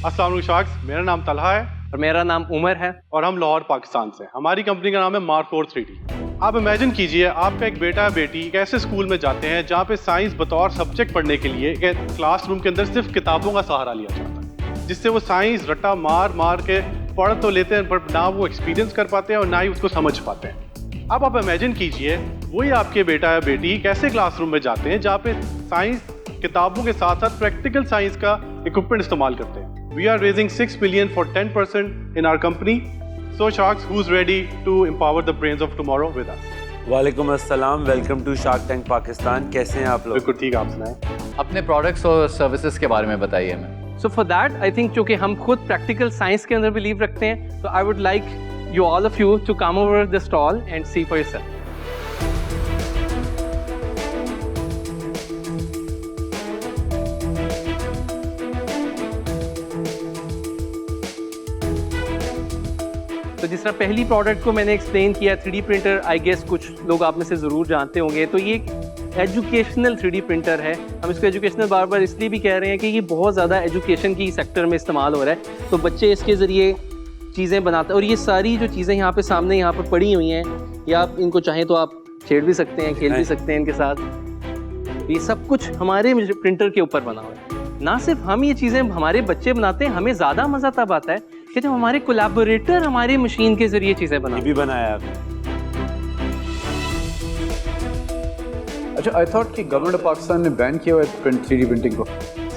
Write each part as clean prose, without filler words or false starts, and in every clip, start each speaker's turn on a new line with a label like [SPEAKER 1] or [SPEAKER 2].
[SPEAKER 1] अस्सलाम वालेकुम शाख्स, मेरा नाम तलहा है
[SPEAKER 2] और मेरा नाम उमर है
[SPEAKER 1] और हम लाहौर पाकिस्तान से। हमारी कंपनी का नाम है मार्क 4 3D। आप इमेजिन कीजिए आपका एक बेटा या बेटी एक ऐसे स्कूल में जाते हैं जहाँ पे साइंस बतौर सब्जेक्ट पढ़ने के लिए क्लासरूम के अंदर सिर्फ किताबों का सहारा लिया जाता है, जिससे वो साइंस रट्टा मार मार के पढ़ तो लेते हैं पर ना वो एक्सपीरियंस कर पाते हैं और ना ही उसको समझ पाते हैं। अब आप इमेजिन कीजिए वही आपके बेटा या बेटी एक ऐसे क्लासरूम में जाते हैं जहाँ पे साइंस किताबों के साथ साथ प्रैक्टिकल साइंस का इक्विपमेंट इस्तेमाल करते हैं। We are raising 6 billion for 10% in our company. So Sharks, who's ready to empower the brains of tomorrow with us?
[SPEAKER 3] वालेकुम अस्सलाम, welcome to Shark Tank Pakistan. कैसे हैं आप लोग?
[SPEAKER 1] बिल्कुल ठीक, आप सुनाएं।
[SPEAKER 4] अपने प्रोडक्ट्स और सर्विसेज के बारे में बताइए हमें।
[SPEAKER 2] So for that I think चूँकि हम खुद प्रैक्टिकल साइंस के अंदर बिलीव रखते हैं, तो I would like you all of you to come over the stall and see for yourself. तो जिस तरह पहली प्रोडक्ट को मैंने एक्सप्लेन किया 3D प्रिंटर, आई गेस कुछ लोग आप में से ज़रूर जानते होंगे। तो ये एक एजुकेशनल 3D प्रिंटर है। हम इसको एजुकेशनल बार बार इसलिए भी कह रहे हैं कि ये बहुत ज़्यादा एजुकेशन की सेक्टर में इस्तेमाल हो रहा है। तो बच्चे इसके ज़रिए चीज़ें बनाते हैं और ये सारी जो चीज़ें यहाँ पे सामने यहाँ पर पड़ी हुई हैं, या आप इनको चाहें तो आप छेड़ भी सकते हैं, खेल भी सकते हैं इनके साथ। ये सब कुछ हमारे प्रिंटर के ऊपर बना हुआ है। ना सिर्फ हम ये चीज़ें हमारे बच्चे बनाते हैं, हमें ज़्यादा मज़ा तब आता है कि जब हमारे कोलैबोरेटर हमारी मशीन के जरिए चीज़ें बनाते हैं।
[SPEAKER 3] भी बनाया आपने?
[SPEAKER 5] अच्छा, आई थॉट कि गवर्नमेंट ऑफ पाकिस्तान ने बैन किया हुआ है 3D प्रिंटिंग को।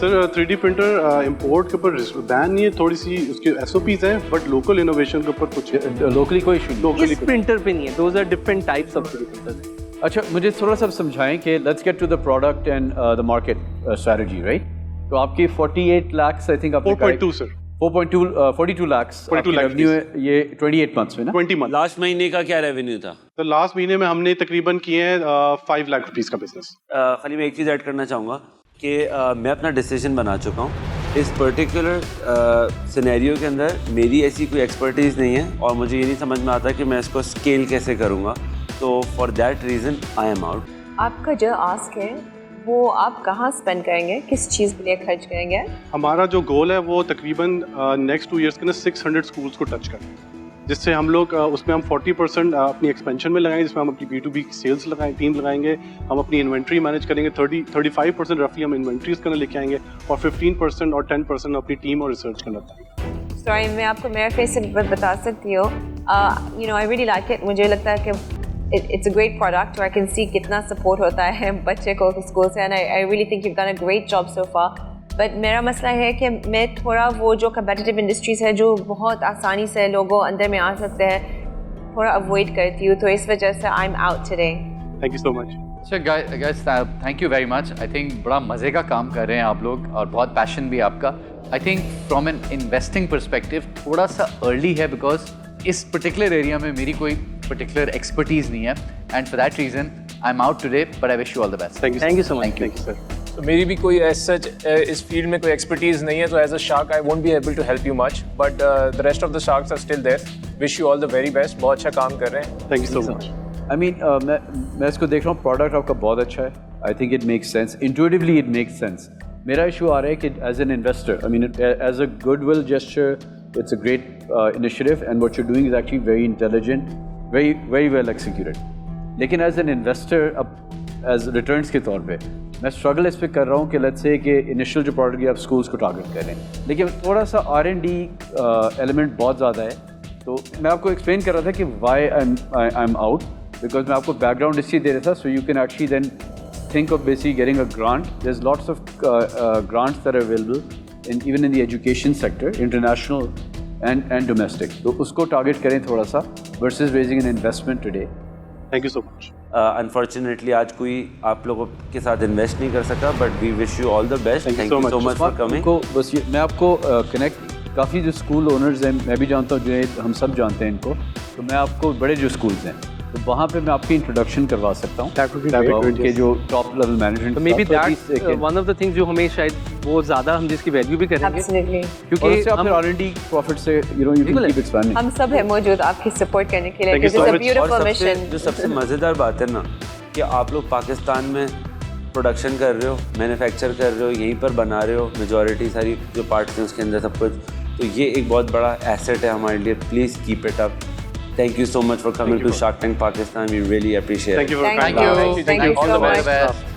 [SPEAKER 1] सर 3D प्रिंटर इंपोर्ट के ऊपर बैन नहीं है, थोड़ी सी उसके SOPs हैं, बट लोकल इनोवेशन के ऊपर कुछ
[SPEAKER 5] लोकली कोई इशू
[SPEAKER 2] इस प्रिंटर पे नहीं है। Those are different types of 3D printers.
[SPEAKER 5] अच्छा, मुझे थोड़ा सा समझाएं कि let's get to the product and the market strategy, right? तो आपकी 48 lakh I think
[SPEAKER 1] 4.2 sir
[SPEAKER 5] 42 lakh revenue है ये 28 मंथ्स में ना?
[SPEAKER 1] 20 मंथ।
[SPEAKER 3] लास्ट महीने का क्या रेवेन्यू था?
[SPEAKER 1] तो लास्ट महीने में हमने तकरीबन किए हैं 5 लाख रुपीस का बिजनेस।
[SPEAKER 3] खाली मैं एक चीज़ ऐड करना चाहूँगा कि मैं अपना डिसीजन बना चुका हूँ। इस पर्टिकुलर सिनेरियो के अंदर मेरी ऐसी कोई एक्सपर्टीज़ नहीं है और मुझे ये नहीं समझ में आता कि मैं इसको स्केल कैसे करूँगा। तो for that reason I am out.
[SPEAKER 6] आपका जो आस्क है वो आप कहाँ स्पेंड करेंगे, किस चीज़ के लिए खर्च करेंगे?
[SPEAKER 1] हमारा जो गोल है वो तकरीबन नेक्स्ट 2 years के अंदर 600 स्कूल्स को टच करें, जिससे हम लोग उसमें हम 40% अपनी एक्सपेंशन में लगाएंगे, जिसमें हम अपनी B2B सेल्स टीम लगाएंगे, हम अपनी इन्वेंट्री मैनेज करेंगे, 35% रफली हम इन्वेंट्रीज करना लेके आएंगे और 15% और 10% अपनी टीम और रिसर्च करना चाहिए।
[SPEAKER 6] सॉरी, मैं आपको मेरे फेस से बता सकती हूँ, you know I really like it. मुझे लगता है कि it's a great product where I can see कितना support होता है बच्चे को स्कूल से, and I really think you've done a great job so far. But मेरा मसला है कि मैं थोड़ा वो जो competitive industries है जो बहुत आसानी से लोगों अंदर में आ सकते हैं, थोड़ा avoid करती हूँ, तो इस वजह से I'm out today.
[SPEAKER 1] Thank you so much.
[SPEAKER 4] अच्छा guys, thank you very much. I think बड़ा मज़े का काम कर रहे हैं आप लोग और बहुत पैशन भी आपका। I think from an investing perspective थोड़ा सा early है, because इस पर्टिकुलर एरिया में मेरी कोई पर्टिकुलर एक्सपर्टीज़ नहीं है, and for that reason I am out today, but I wish you all the best.
[SPEAKER 1] Thank you so much. Thank you sir.
[SPEAKER 7] तो मेरी भी कोई एज सच इस फील्ड में कोई एक्सपर्टीज़ नहीं है, तो as a shark I won't be able to help you much, but the rest of the sharks are still there. Wish you all the very best, बहुत अच्छा काम कर रहे हैं।
[SPEAKER 1] Thank you so much.
[SPEAKER 5] I mean मैं इसको देख रहा हूँ, प्रोडक्ट आपका बहुत अच्छा है। I think it makes sense, intuitively it makes sense. मेरा इशू आ रहा है कि as an investor, I mean as a goodwill gesture, it's a great initiative and what you're doing is actually very intelligent, very well executed. लेकिन as an investor, अब as returns के तौर पे मैं struggle इस पे कर रहा हूँ कि let's say कि initial जो product की आप schools को target कर रहे हैं, लेकिन थोड़ा सा R&D element बहुत ज़्यादा है। तो मैं आपको explain कर रहा था कि why I'm out, because मैं आपको background इसलिए दे रहा था so you can actually then think of basically getting a grant. There's lots of grants that are available even in the education sector, international and domestic. तो उसको target करें थोड़ा सा versus raising an investment today.
[SPEAKER 1] Thank you so much.
[SPEAKER 3] Unfortunately आज कोई आप लोगों के साथ इन्वेस्ट नहीं कर सका, but we wish you all the best. Thank you so much for coming.
[SPEAKER 5] बस मैं आपको connect काफ़ी जो स्कूल ओनर्स हैं मैं भी जानता हूँ, जो हम सब जानते हैं इनको, तो मैं आपको बड़े जो स्कूल्स हैं तो वहाँ पे मैं आपकी इंट्रोडक्शन करवा सकता हूँ उनके जो टॉप लेवल मैनेजमेंट।
[SPEAKER 2] तो may be that one of the things जो हमें शायद वो ज़्यादा हम जिसकी वैल्यू भी करेंगे,
[SPEAKER 5] क्योंकि आप फिर R&D प्रॉफिट से यू कैन कीप एक्सपैंडिंग।
[SPEAKER 6] हम सब है मौजूद आपकी सपोर्ट करने के लिए।
[SPEAKER 3] जो सबसे मज़ेदार बात है ना कि आप लोग पाकिस्तान में प्रोडक्शन कर रहे हो, मैन्युफैक्चर कर रहे हो, यहीं पर बना रहे हो, मेजॉरिटी सारी जो पार्ट्स हैं उसके अंदर सब कुछ, तो ये एक बहुत बड़ा एसेट है हमारे लिए. Please keep it up. Thank you so much for coming to Shark Tank Pakistan. We really appreciate it.
[SPEAKER 1] Thank you for
[SPEAKER 6] Thank
[SPEAKER 1] coming.
[SPEAKER 6] you. Thank you
[SPEAKER 7] All
[SPEAKER 6] so
[SPEAKER 7] the
[SPEAKER 6] much.
[SPEAKER 7] best.